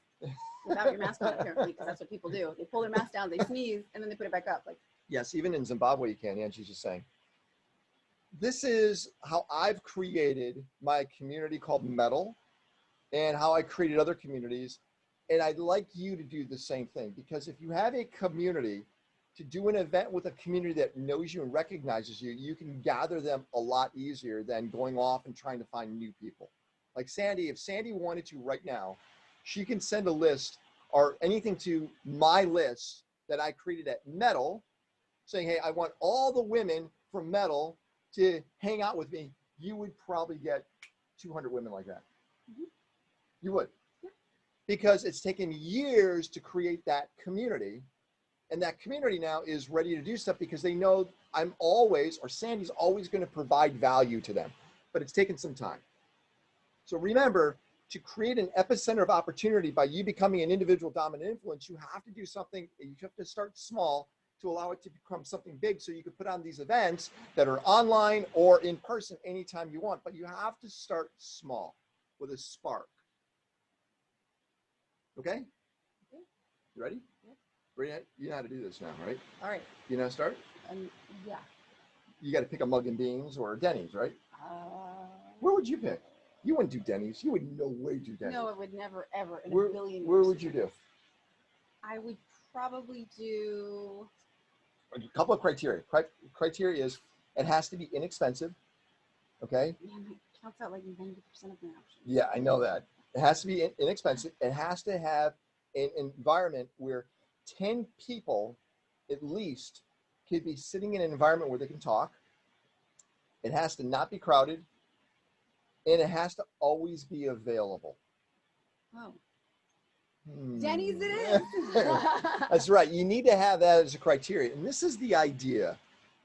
without your mask on, apparently, because that's what people do. They pull their mask down, they sneeze, and then they put it back up. Like, yes, even in Zimbabwe you can. Angie's just saying. This is how I've created my community called Metal, and how I created other communities. And I'd like you to do the same thing, because if you have a community, to do an event with a community that knows you and recognizes you, you can gather them a lot easier than going off and trying to find new people. Like Sandy, if Sandy wanted to right now, she can send a list or anything to my list that I created at Metal, saying, hey, I want all the women from Metal to hang out with me. You would probably get 200 women like that. Mm-hmm. You would. Yeah. Because it's taken years to create that community. And that community now is ready to do stuff because they know I'm always, or Sandy's always going to provide value to them. But it's taken some time. So remember, to create an epicenter of opportunity by you becoming an individual dominant influence, you have to do something, you have to start small to allow it to become something big, so you can put on these events that are online or in person anytime you want. But you have to start small with a spark. Okay? You ready? Yeah. You know how to do this now, right? all right. You know how to start? Yeah. You got to pick a Mug and Beans or a Denny's, right? Where would you pick? You wouldn't do Denny's. You would no way do Denny's. No, it would never, ever in a billion years. Where would you do? I would probably do... A couple of criteria. Criteria is it has to be inexpensive, okay? Man, that counts out like 90% of my options. Yeah, I know that. It has to be inexpensive. It has to have an environment where 10 people at least could be sitting in an environment where they can talk. It has to not be crowded, and it has to always be available. Oh. Denny's it is. That's right. You need to have that as a criteria. And this is the idea.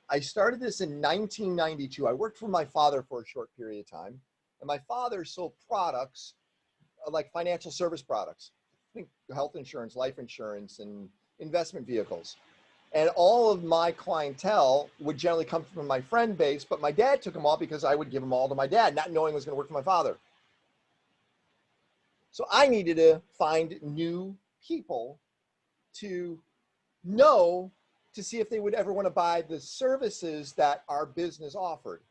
I started this in 1992. I worked for my father for a short period of time. And my father sold products like financial service products. Think health insurance, life insurance, and investment vehicles. And all of my clientele would generally come from my friend base, but my dad took them all because I would give them all to my dad, not knowing it was going to work for my father. So I needed to find new people to know to see if they would ever want to buy the services that our business offered.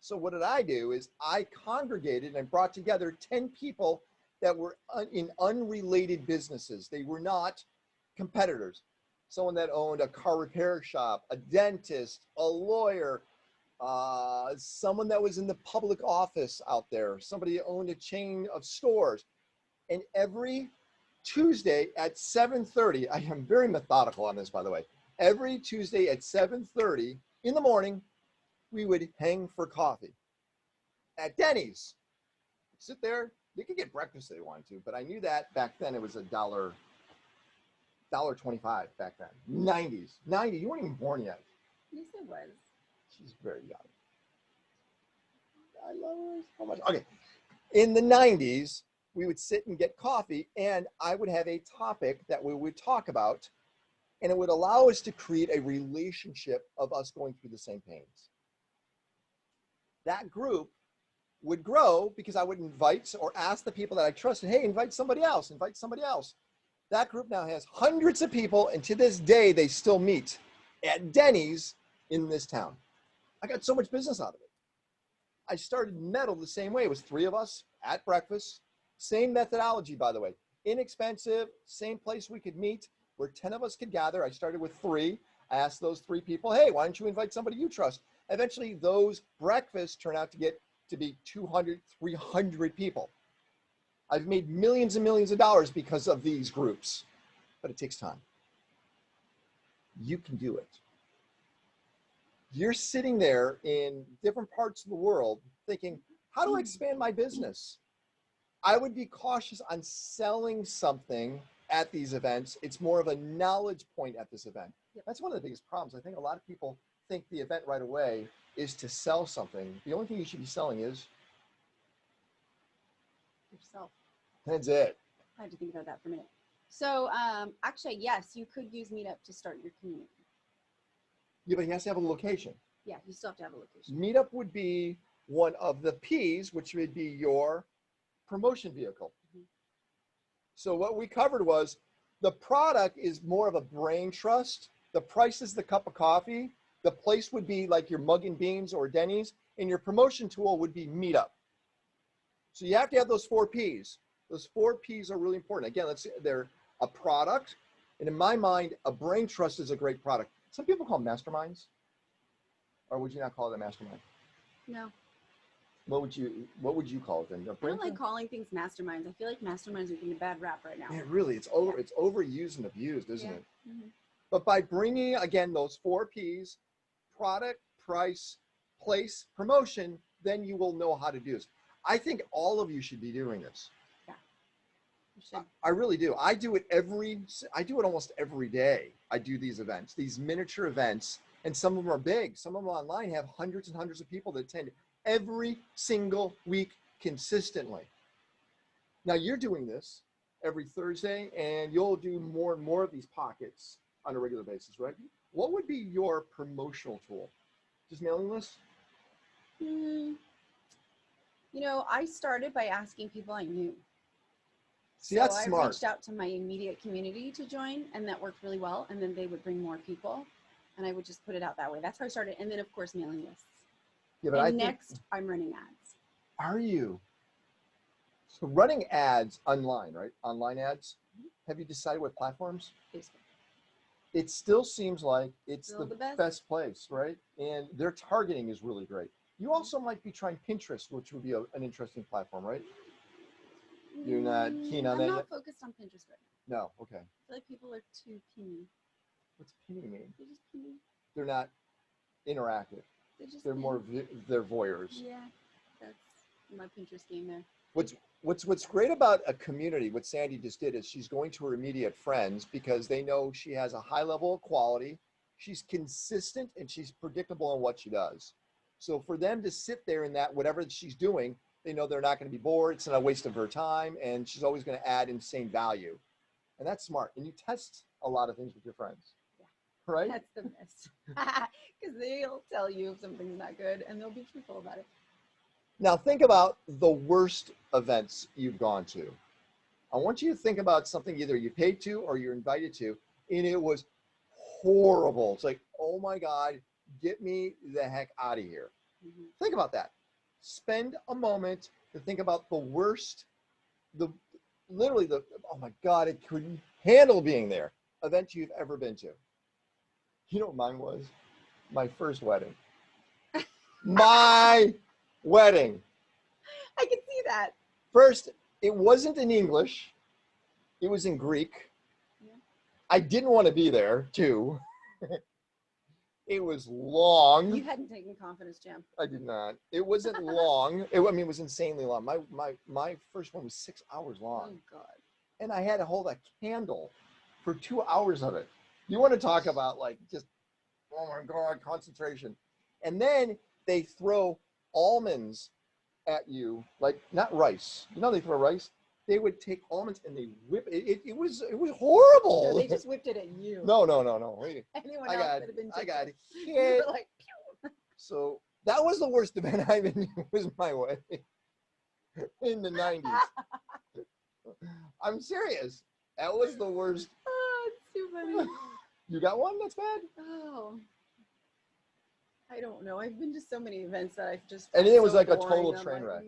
So what did I do is I congregated and brought together 10 people that were in unrelated businesses. They were not competitors. Someone that owned a car repair shop, a dentist, a lawyer, someone that was in the public office out there, somebody that owned a chain of stores. And every Tuesday at 7:30, I am very methodical on this, by the way. Every Tuesday at 7:30 in the morning, we would hang for coffee at Denny's. Sit there. They could get breakfast if they wanted to, but I knew that back then it was $1.25 back then. 90s. 90, you weren't even born yet. Yes, it was. She's very young. I love her so much. Okay. In the 90s, we would sit and get coffee, and I would have a topic that we would talk about, and it would allow us to create a relationship of us going through the same pains. That group would grow because I would invite or ask the people that I trusted, hey, invite somebody else, invite somebody else. That group now has hundreds of people, and to this day, they still meet at Denny's in this town. I got so much business out of it. I started Metal the same way. It was 3 of us at breakfast. Same methodology, by the way. Inexpensive, same place we could meet where 10 of us could gather. I started with 3. I asked those 3 people, hey, why don't you invite somebody you trust? Eventually, those breakfasts turn out to be 200, 300 people. I've made millions and millions of dollars because of these groups, but it takes time. You can do it. You're sitting there in different parts of the world thinking, how do I expand my business? I would be cautious on selling something at these events. It's more of a knowledge point at this event. Yep. That's one of the biggest problems. I think a lot of people think the event right away is to sell something. The only thing you should be selling is Yourself. that's it. I had to think about that for a minute. So actually, yes, you could use Meetup to start your community. Yeah, but he has to have a location. Yeah, you still have to have a location. Meetup would be one of the P's, which would be your promotion vehicle. Mhm. So what we covered was the product is more of a brain trust. The price is the cup of coffee. The place would be like your Mug and Beans or Denny's, and your promotion tool would be Meetup. So you have to have those 4 P's. Those 4 P's are really important. Again, they're a product, and in my mind, a brain trust is a great product. Some people call them masterminds, or would you not call it a mastermind? No. What would you call it then? I don't like calling things masterminds. I feel like masterminds are getting a bad rap right now. Yeah, really, it's overused and abused, isn't it? Mm-hmm. But by bringing, again, those 4 P's, product, price, place, promotion, then you will know how to do this. I think all of you should be doing this. Yeah, you should. I really do. I do it almost every day. I do these events, these miniature events, and some of them are big. Some of them online have hundreds and hundreds of people that attend every single week consistently. Now you're doing this every Thursday, and you'll do more and more of these pockets on a regular basis, right? What would be your promotional tool? Just mailing lists? You know, I started by asking people I knew. See, that's I smart. reached out to my immediate community to join, and that worked really well. And then they would bring more people, and I would just put it out that way. That's how I started. And then, of course, mailing lists. Yeah, but and next, I'm running ads. Are you? So running ads online, right? Online ads. Have you decided what platforms? Facebook. It still seems like it's Still the the best place, right? And their targeting is really great. You also might be trying Pinterest, which would be an interesting platform, right? You're not keen on that I'm not yet? focused on Pinterest right No, now. okay. I feel like people are too puny. What's pinning mean? They're just puny. They're not interactive. They're more they're voyeurs. Yeah, that's my Pinterest game there. What's great about a community, what Sandy just did, is she's going to her immediate friends because they know she has a high level of quality, she's consistent, and she's predictable in what she does. So for them to sit there in that, whatever she's doing, They know they're not going to be bored. It's not a waste of her time. And she's always going to add insane value. And that's smart. And you test a lot of things with your friends. Yeah. Right? That's the best. Because they'll tell you if something's not good and they'll be truthful about it. Now think about the worst events you've gone to. I want you to think about something either you paid to or you're invited to, and it was horrible. It's like, oh my God, get me the heck out of here. Mm-hmm. Think about that. Spend a moment to think about the worst, oh my God, I couldn't handle being there, event you've ever been to. You know what mine was? My first wedding. My wedding. I can see that. First, it wasn't in English. It was in Greek. Yeah. I didn't want to be there, too. It was long. You hadn't taken confidence jam. I did not. It wasn't long. It was insanely long. My first one was 6 hours long. Oh, God. And I had to hold a candle for 2 hours of it. You want to talk about just, oh my God, concentration. And then they throw almonds at you, not rice. You know they throw rice? They would take almonds and they whip it. It was horrible. No, they just whipped it at you. No. Anyone else would have been I got hit. You were like, pew. So that was the worst event I even knew was my wedding in the 90s. I'm serious. That was the worst. Oh, it's too funny. You got one that's bad? Oh. I don't know. I've been to so many events that I've just. And it was like a total train wreck.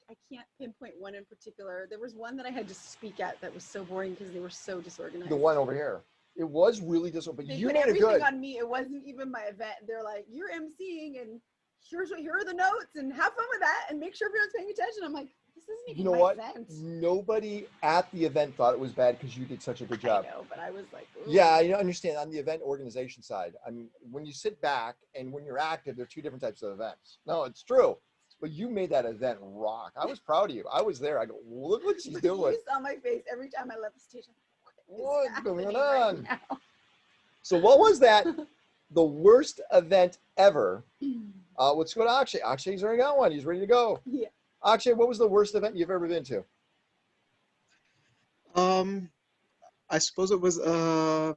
I can't pinpoint one in particular. There was one that I had to speak at that was so boring because they were so disorganized. The one over here. It was really disorganized, but they you put made it good. Everything on me. It wasn't even my event. They're like, you're emceeing and here are the notes and have fun with that and make sure everyone's paying attention. I'm like, this isn't even my event. Nobody at the event thought it was bad because you did such a good job. I know, but I was like, ooh. Yeah, I understand on the event organization side. I mean, when you sit back and when you're active, there are two different types of events. No, it's true. But you made that event rock. I was proud of you. I was there. I go, look what she's doing. You saw my face every time I left the stage. What's going on? Right now? So what was that? The worst event ever. Let's go to Akshay. Akshay's already got one. He's ready to go. Yeah. Akshay, what was the worst event you've ever been to? I suppose it was a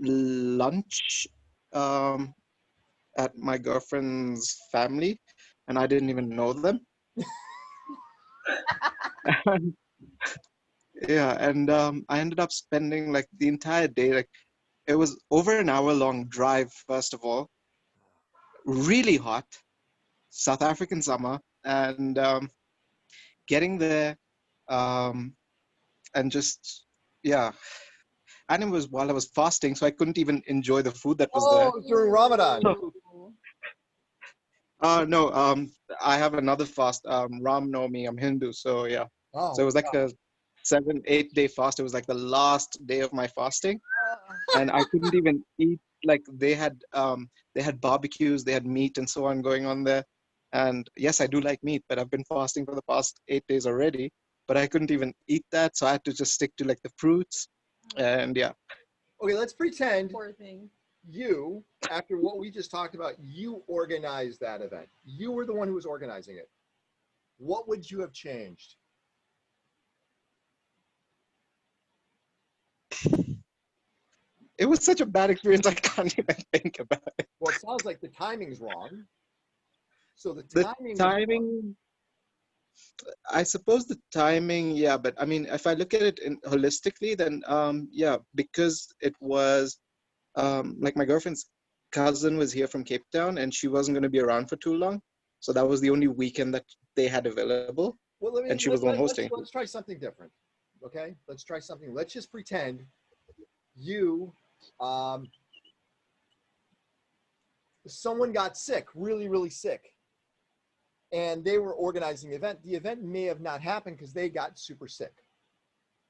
lunch at my girlfriend's family, and I didn't even know them. and I ended up spending the entire day, it was over an hour-long drive, first of all, really hot, South African summer, and getting there, and just, and it was while I was fasting, so I couldn't even enjoy the food that was there. Oh, during Ramadan. No, I have another fast, Ram Navami, I'm Hindu, so yeah. Oh, so it was a 7-8 day fast. It was the last day of my fasting, and I couldn't even eat. They had barbecues, they had meat and so on going on there. And yes, I do like meat, but I've been fasting for the past 8 days already, but I couldn't even eat that. So I had to just stick to the fruits and yeah. Okay, let's pretend poor thing. You, after what we just talked about, you organized that event. You were the one who was organizing it. What would you have changed? It was such a bad experience, I can't even think about it. Well, it sounds like the timing's wrong. So the timing, I suppose the timing, yeah, but I mean, if I look at it holistically, then because it was my girlfriend's cousin was here from Cape Town and she wasn't going to be around for too long. So that was the only weekend that they had available. Well, and she was the one hosting. Let's try something different. Okay, let's try something. Let's just pretend you, someone got sick, really, really sick. And they were organizing the event. The event may have not happened because they got super sick.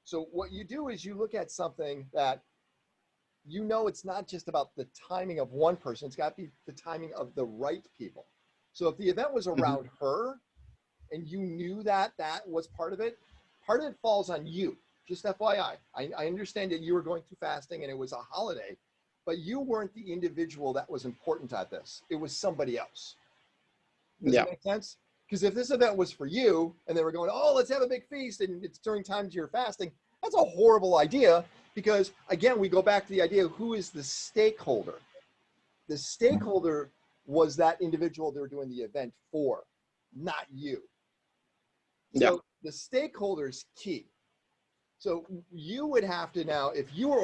So what you do is you look at something that it's not just about the timing of one person. It's got to be the timing of the right people. So if the event was around her and you knew that was part of it falls on you. Just FYI. I understand that you were going through fasting and it was a holiday, but you weren't the individual that was important at this. It was somebody else. Does that make sense? Because if this event was for you and they were going, oh, let's have a big feast and it's during times you're fasting, that's a horrible idea. Because again, we go back to the idea of who is the stakeholder. The stakeholder was that individual they're doing the event for, not you. So the stakeholder is key. So you would have to now, if you were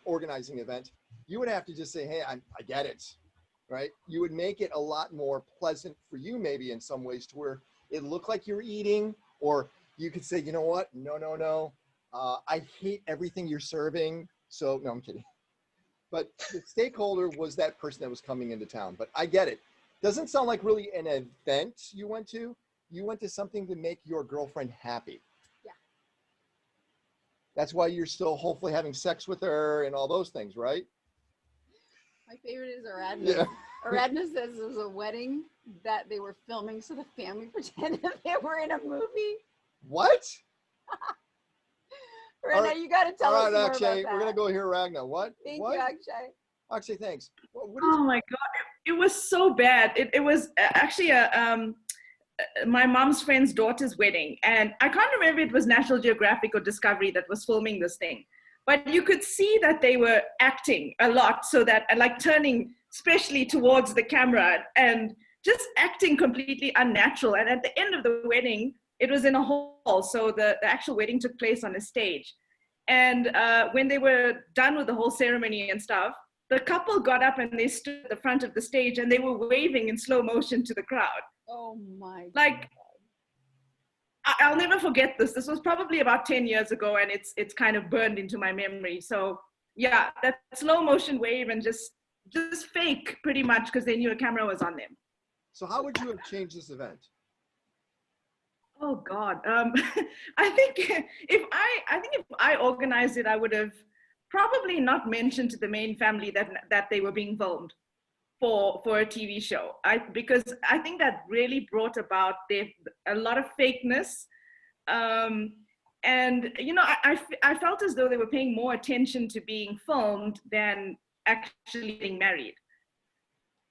organizing an event, you would have to just say, hey, I get it, right? You would make it a lot more pleasant for you maybe in some ways to where it looked like you're eating, or you could say, you know what? No. I hate everything you're serving. So no, I'm kidding. But the stakeholder was that person that was coming into town. But I get it. Doesn't sound like really an event you went to. You went to something to make your girlfriend happy. Yeah. That's why you're still hopefully having sex with her and all those things, right? My favorite is Aradna. Yeah. Aradna says it was a wedding that they were filming so the family pretended they were in a movie. What? Aradna, you got to tell us more Akshay, about that. we're going to go hear Ragnar. What? Thank what? you, Akshay. Akshay, thanks. What Oh my God, it was so bad. It was actually my mom's friend's daughter's wedding. And I can't remember if it was National Geographic or Discovery that was filming this thing. But you could see that they were acting a lot, so that, like, turning especially towards the camera and just acting completely unnatural. And at the end of the wedding, it was in a hall. So the actual wedding took place on a stage. And when they were done with the whole ceremony and stuff, the couple got up and they stood at the front of the stage and they were waving in slow motion to the crowd. Oh my God. Like, I'll never forget this. This was probably about 10 years ago, and it's kind of burned into my memory. So yeah, that slow motion wave and just fake pretty much, because they knew a camera was on them. So how would you have changed this event? Oh God, I think if I organized it, I would have probably not mentioned to the main family that they were being filmed for a TV show. Because I think that really brought about a lot of fakeness. And you know, I felt as though they were paying more attention to being filmed than actually getting married.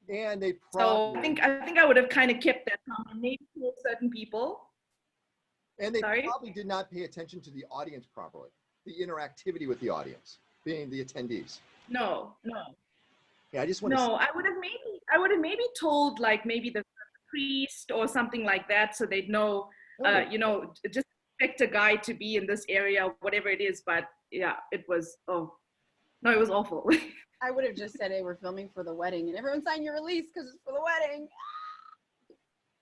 And they So probably, I think I would have kind of kept that from maybe told certain people. and they Sorry? probably did not pay attention to the audience properly, the interactivity with the audience, being the attendees. No. Yeah, I just want No, I would have maybe told, like, maybe the priest or something like that, so they'd know, to. you know, just expect a guy to be in this area, whatever it is. But yeah, it was awful. I would have just said, hey, we're filming for the wedding, and everyone sign your release because it's for the wedding.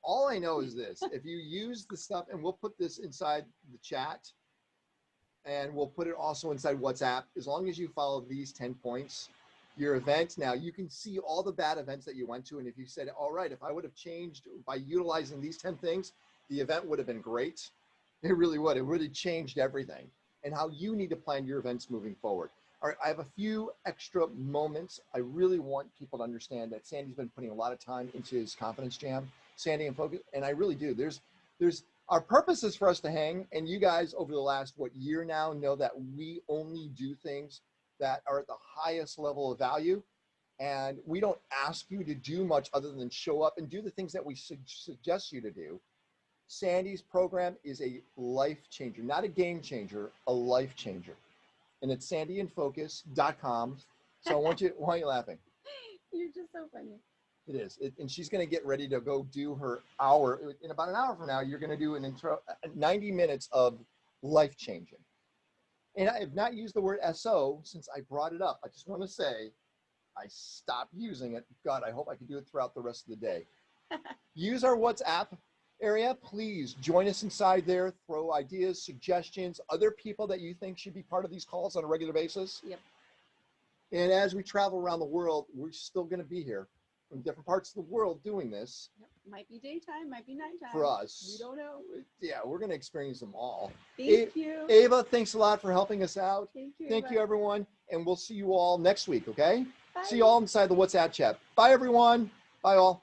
All I know is this: if you use the stuff, and we'll put this inside the chat, and we'll put it also inside WhatsApp, as long as you follow these 10 points, your event, now you can see all the bad events that you went to. And if you said, all right, if I would have changed by utilizing these 10 things, the event would have been great. It really would. It really changed everything, and how you need to plan your events moving forward. All right, I have a few extra moments. I really want people to understand that Sandy's been putting a lot of time into his confidence jam, Sandy and Focus, and I really do. There's our purpose is for us to hang, and you guys over the last year now know that we only do things that are at the highest level of value, and we don't ask you to do much other than show up and do the things that we suggest you to do. Sandy's program is a life changer, not a game changer, a life changer. And it's sandyandfocus.com. So why are you laughing? You're just so funny. It is. And she's going to get ready to go do her hour. In about an hour from now, you're going to do an intro, 90 minutes of life changing. And I have not used the word SO since I brought it up. I just want to say I stopped using it. God, I hope I can do it throughout the rest of the day. Use our WhatsApp area. Please join us inside there. Throw ideas, suggestions, other people that you think should be part of these calls on a regular basis. Yep. And as we travel around the world, we're still going to be here from different parts of the world doing this. Yep. Might be daytime, might be nighttime. For us. We don't know. Yeah, we're going to experience them all. Thank you. Ava, thanks a lot for helping us out. Thank you. Thank you, everyone. And we'll see you all next week, okay? Bye. See you all inside the WhatsApp chat. Bye, everyone. Bye, all.